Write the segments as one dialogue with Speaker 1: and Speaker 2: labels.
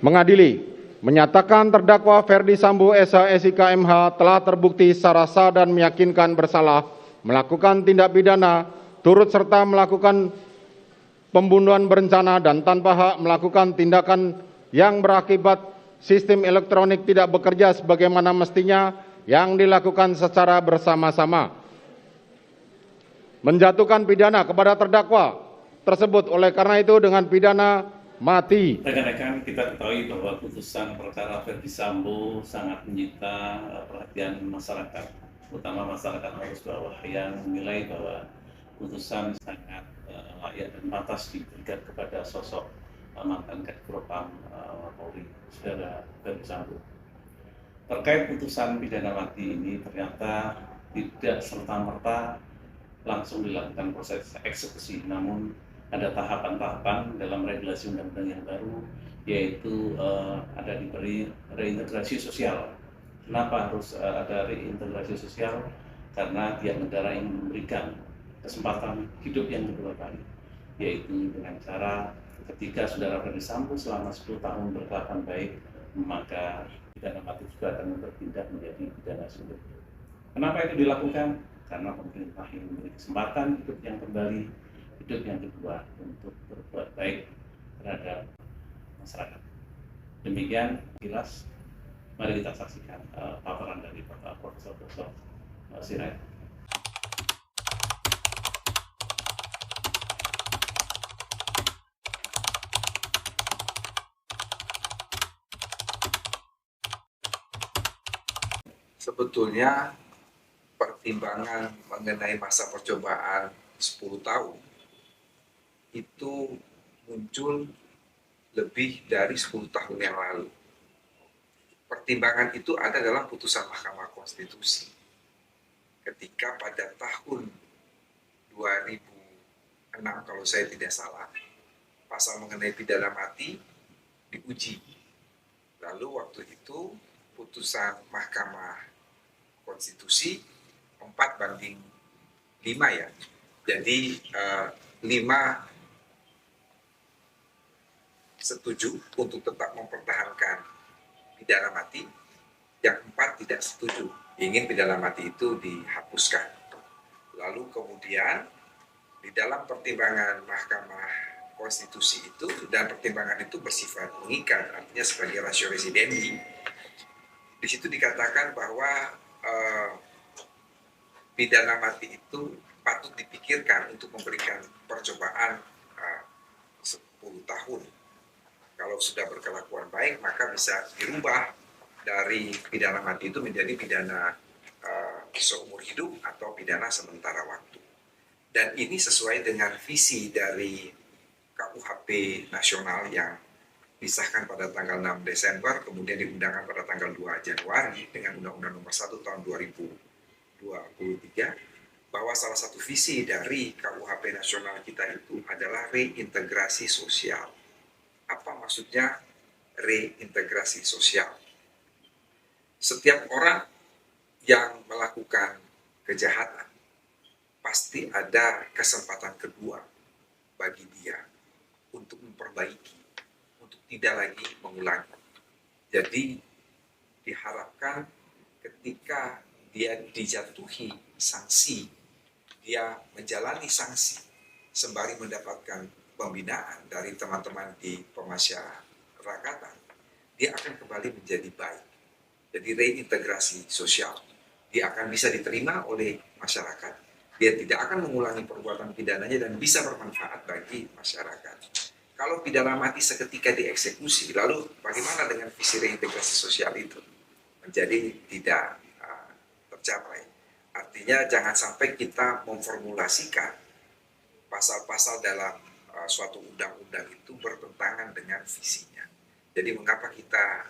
Speaker 1: Mengadili, menyatakan terdakwa Ferdi Sambo SH SIK MH telah terbukti secara sah dan meyakinkan bersalah melakukan tindak pidana turut serta melakukan pembunuhan berencana dan tanpa hak melakukan tindakan yang berakibat sistem elektronik tidak bekerja sebagaimana mestinya yang dilakukan secara bersama-sama. Menjatuhkan pidana kepada terdakwa tersebut oleh karena itu dengan pidana mati.
Speaker 2: Rekan-rekan, kita ketahui bahwa putusan perkara Ferdi Sambo sangat menyita perhatian masyarakat, terutama masyarakat Arus Bawah yang menilai bahwa putusan sangat layak dan pantas diberikan kepada sosok mantan Kadipropam Polri, saudara Ferdi Sambo. Terkait putusan pidana mati ini ternyata tidak serta-merta langsung dilakukan proses eksekusi, namun ada tahapan-tahapan dalam regulasi undang-undang yang baru, yaitu ada diberi reintegrasi sosial. Kenapa harus ada reintegrasi sosial? Karena tiap negara yang memberikan kesempatan hidup yang kedua kali, yaitu dengan cara ketika saudara Ferdi Sambo selama 10 tahun berkelakuan baik, maka pidana mati juga akan berpindah menjadi pidana sumber. Kenapa itu dilakukan? Karena pemerintah ingin memberi kesempatan hidup yang kembali, hidup yang kedua untuk berbuat baik terhadap masyarakat. Demikian jelas, mari kita saksikan paparan dari Bapak Profesor Sirait.
Speaker 3: Sebetulnya pertimbangan mengenai masa percobaan 10 tahun itu muncul lebih dari 10 tahun yang lalu. Pertimbangan itu ada dalam putusan Mahkamah Konstitusi. Ketika pada tahun 2006 kalau saya tidak salah, pasal mengenai pidana mati diuji. Lalu waktu itu putusan Mahkamah Konstitusi 4/5 ya. Jadi 5 setuju untuk tetap mempertahankan pidana mati, yang 4 tidak setuju, ingin pidana mati itu dihapuskan. Lalu kemudian di dalam pertimbangan Mahkamah Konstitusi itu, dan pertimbangan itu bersifat mengikat, artinya sebagai ratio residendi, di situ dikatakan bahwa pidana mati itu patut dipikirkan untuk memberikan percobaan 10 tahun. Kalau sudah berkelakuan baik, maka bisa dirubah dari pidana mati itu menjadi pidana seumur hidup atau pidana sementara waktu. Dan ini sesuai dengan visi dari KUHP nasional yang disahkan pada tanggal 6 Desember, kemudian diundangkan pada tanggal 2 Januari dengan Undang-Undang Nomor 1 tahun 2023, bahwa salah satu visi dari KUHP nasional kita itu adalah reintegrasi sosial. Apa maksudnya reintegrasi sosial? Setiap orang yang melakukan kejahatan pasti ada kesempatan kedua bagi dia untuk memperbaiki, untuk tidak lagi mengulangi. Jadi diharapkan ketika dia dijatuhi sanksi, dia menjalani sanksi sembari mendapatkan pembinaan dari teman-teman di pemasyarakatan, dia akan kembali menjadi baik. Jadi reintegrasi sosial, dia akan bisa diterima oleh masyarakat, dia tidak akan mengulangi perbuatan pidananya dan bisa bermanfaat bagi masyarakat. Kalau pidana mati seketika dieksekusi, lalu bagaimana dengan visi reintegrasi sosial itu? Menjadi tidak tercapai. Artinya jangan sampai kita memformulasikan pasal-pasal dalam suatu undang-undang itu bertentangan dengan visinya. Jadi mengapa kita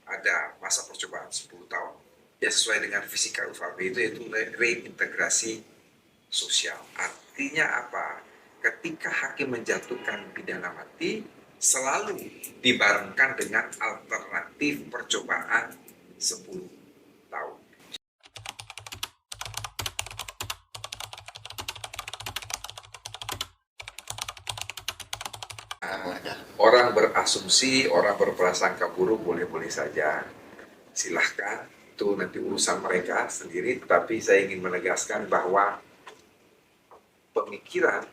Speaker 3: ada masa percobaan 10 tahun? Ya sesuai dengan visi KUHP itu, yaitu reintegrasi sosial. Artinya apa? Ketika hakim menjatuhkan pidana mati, selalu dibarengkan dengan alternatif percobaan 10 tahun. Orang berasumsi, orang berprasangka buruk boleh-boleh saja. Silahkan, itu nanti urusan mereka sendiri. Tetapi saya ingin menegaskan bahwa pemikiran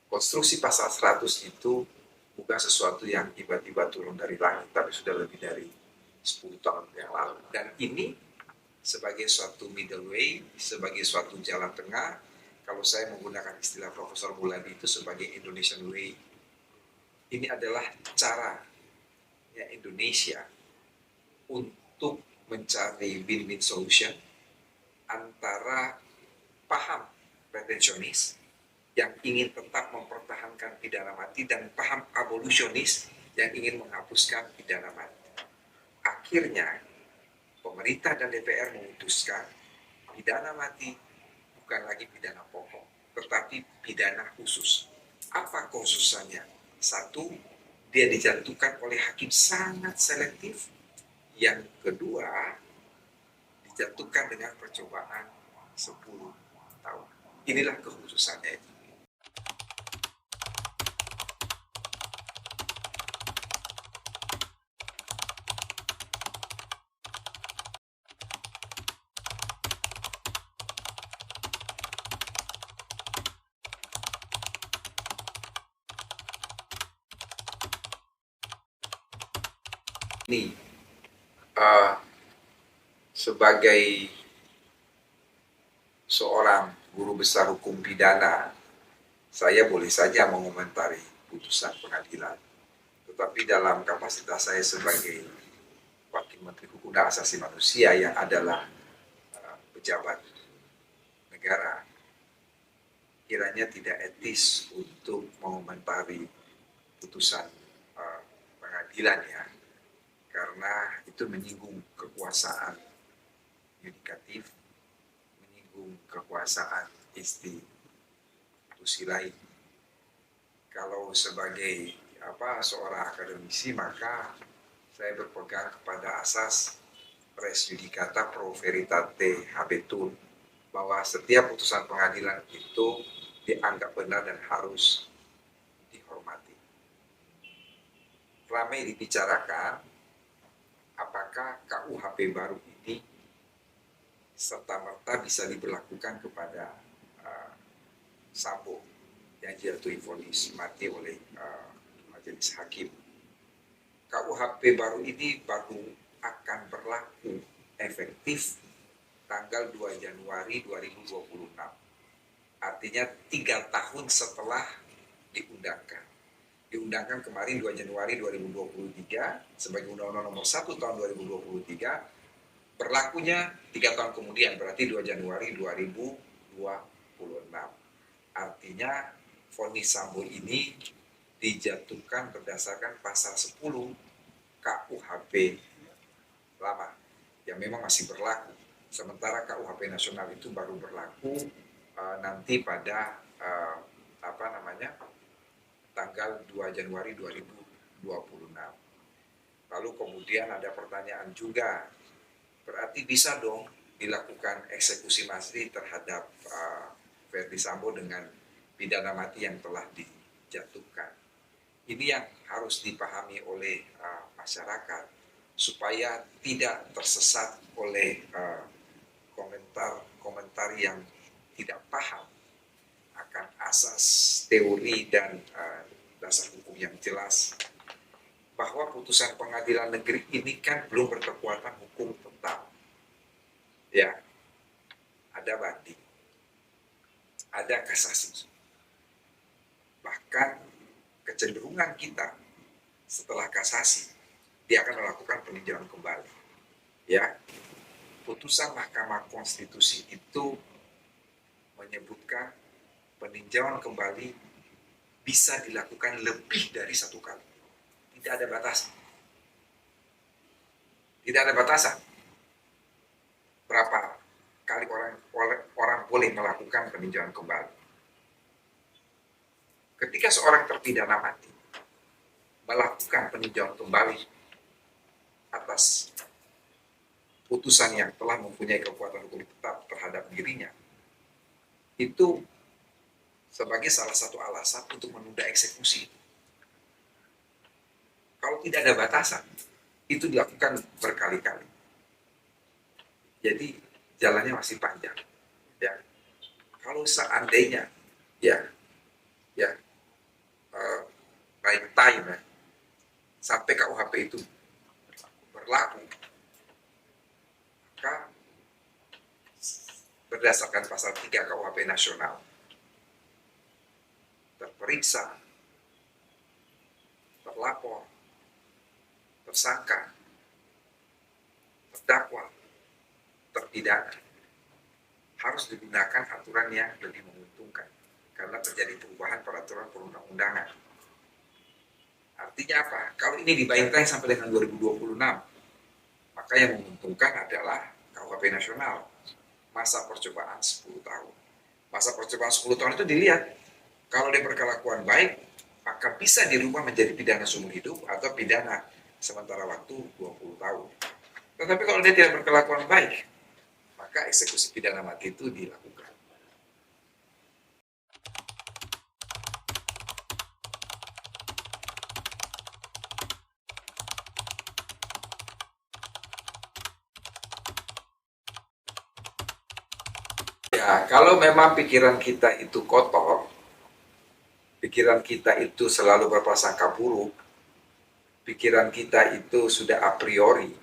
Speaker 3: konstruksi pasal 100 itu bukan sesuatu yang tiba-tiba turun dari langit, tapi sudah lebih dari 10 tahun yang lalu. Dan ini sebagai suatu middle way, sebagai suatu jalan tengah, kalau saya menggunakan istilah Profesor Muladi itu sebagai Indonesian way, ini adalah cara ya, Indonesia untuk mencari win-win solution antara paham retensionis yang ingin tetap mempertahankan pidana mati dan paham abolisionis yang ingin menghapuskan pidana mati. Akhirnya, pemerintah dan DPR memutuskan pidana mati bukan lagi pidana pokok, tetapi pidana khusus. Apa khususannya? Satu, dia dijatuhkan oleh hakim sangat selektif. Yang kedua, dijatuhkan dengan percobaan 10 tahun. Inilah kekhususannya itu. Ini sebagai seorang guru besar hukum pidana, saya boleh saja mengomentari putusan pengadilan. Tetapi dalam kapasitas saya sebagai Wakil Menteri Hukum dan Asasi Manusia yang adalah pejabat negara, kiranya tidak etis untuk mengomentari putusan pengadilan ya, karena itu menyinggung kekuasaan yudikatif, menyinggung kekuasaan institusi lain. Kalau sebagai seorang akademisi, maka saya berpegang kepada asas res judicata pro veritate habetur, bahwa setiap putusan pengadilan itu dianggap benar dan harus dihormati. Ramai dibicarakan apakah KUHP baru ini serta-merta bisa diberlakukan kepada Sambo yang dijatuhi vonis mati oleh majelis hakim. KUHP baru ini baru akan berlaku efektif tanggal 2 Januari 2026. Artinya 3 tahun setelah diundangkan. Diundangkan kemarin 2 Januari 2023 sebagai Undang-Undang Nomor 1 Tahun 2023, berlakunya 3 tahun kemudian, berarti 2 Januari 2026. Artinya vonis Sambo ini dijatuhkan berdasarkan pasal 10 KUHP lama yang memang masih berlaku. Sementara KUHP nasional itu baru berlaku nanti pada tanggal 2 Januari 2026. Lalu kemudian ada pertanyaan juga, berarti bisa dong dilakukan eksekusi mati terhadap Verdi Sambo dengan pidana mati yang telah dijatuhkan. Ini yang harus dipahami oleh masyarakat supaya tidak tersesat oleh komentar yang tidak paham akan asas teori dan dasar hukum yang jelas, bahwa putusan pengadilan negeri ini kan belum berkekuatan hukum tetap. Ya, ada banding, ada kasasi. Bahkan kecenderungan kita setelah kasasi, dia akan melakukan peninjauan kembali. Ya, putusan Mahkamah Konstitusi itu menyebutkan peninjauan kembali bisa dilakukan lebih dari 1 kali. Tidak ada batasan. Tidak ada batasan. Berapa kali orang boleh melakukan peninjauan kembali. Ketika seorang terpidana mati melakukan peninjauan kembali atas putusan yang telah mempunyai kekuatan hukum tetap terhadap dirinya, itu sebagai salah satu alasan untuk menunda eksekusi. Kalau tidak ada batasan, itu dilakukan berkali-kali. Jadi jalannya masih panjang. Ya, kalau seandainya ya by time ya, sampai KUHP itu berlaku, maka berdasarkan pasal 3 KUHP nasional, terperiksa, terlapor, tersangka, terdakwa, terpidana harus digunakan aturan yang lebih menguntungkan karena terjadi perubahan peraturan perundang-undangan. Artinya apa? Kalau ini dibayangkan sampai dengan 2026, maka yang menguntungkan adalah KUHP nasional. Masa percobaan 10 tahun. Masa percobaan 10 tahun itu dilihat, kalau dia berkelakuan baik, maka bisa dirubah menjadi pidana seumur hidup atau pidana sementara waktu 20 tahun. Tetapi kalau dia tidak berkelakuan baik, maka eksekusi pidana mati itu dilakukan. Ya, kalau memang pikiran kita itu kotor, pikiran kita itu selalu berprasangka buruk, pikiran kita itu sudah a priori,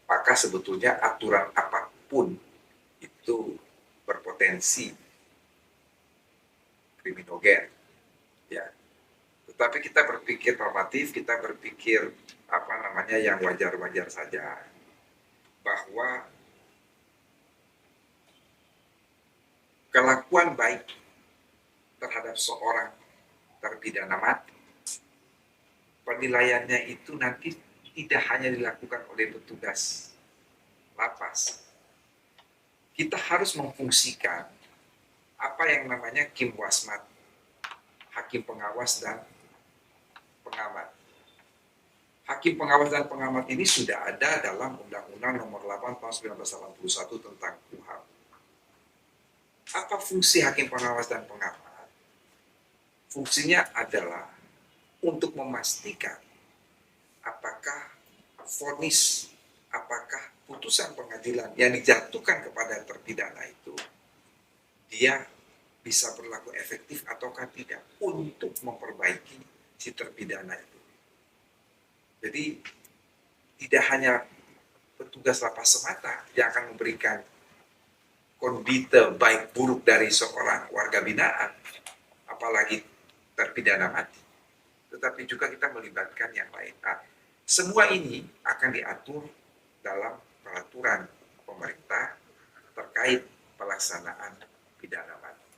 Speaker 3: maka sebetulnya aturan apapun itu berpotensi kriminogen. Ya. Tetapi kita berpikir normatif, kita berpikir yang wajar-wajar saja, bahwa kelakuan baik terhadap seorang terpidana mati, penilaiannya itu nanti tidak hanya dilakukan oleh petugas lapas. Kita harus memfungsikan apa yang namanya Kim Wasmat, hakim pengawas dan pengamat. Hakim pengawas dan pengamat ini sudah ada dalam Undang-Undang Nomor 8 Tahun 1981 tentang KUHP. Apa fungsi hakim pengawas dan pengamat? Fungsinya adalah untuk memastikan apakah vonis, apakah putusan pengadilan yang dijatuhkan kepada terpidana itu dia bisa berlaku efektif ataukah tidak untuk memperbaiki si terpidana itu. Jadi tidak hanya petugas lapas semata yang akan memberikan kondite baik buruk dari seorang warga binaan, apalagi terpidana mati, tetapi juga kita melibatkan yang lain. Nah, semua ini akan diatur dalam peraturan pemerintah terkait pelaksanaan pidana mati.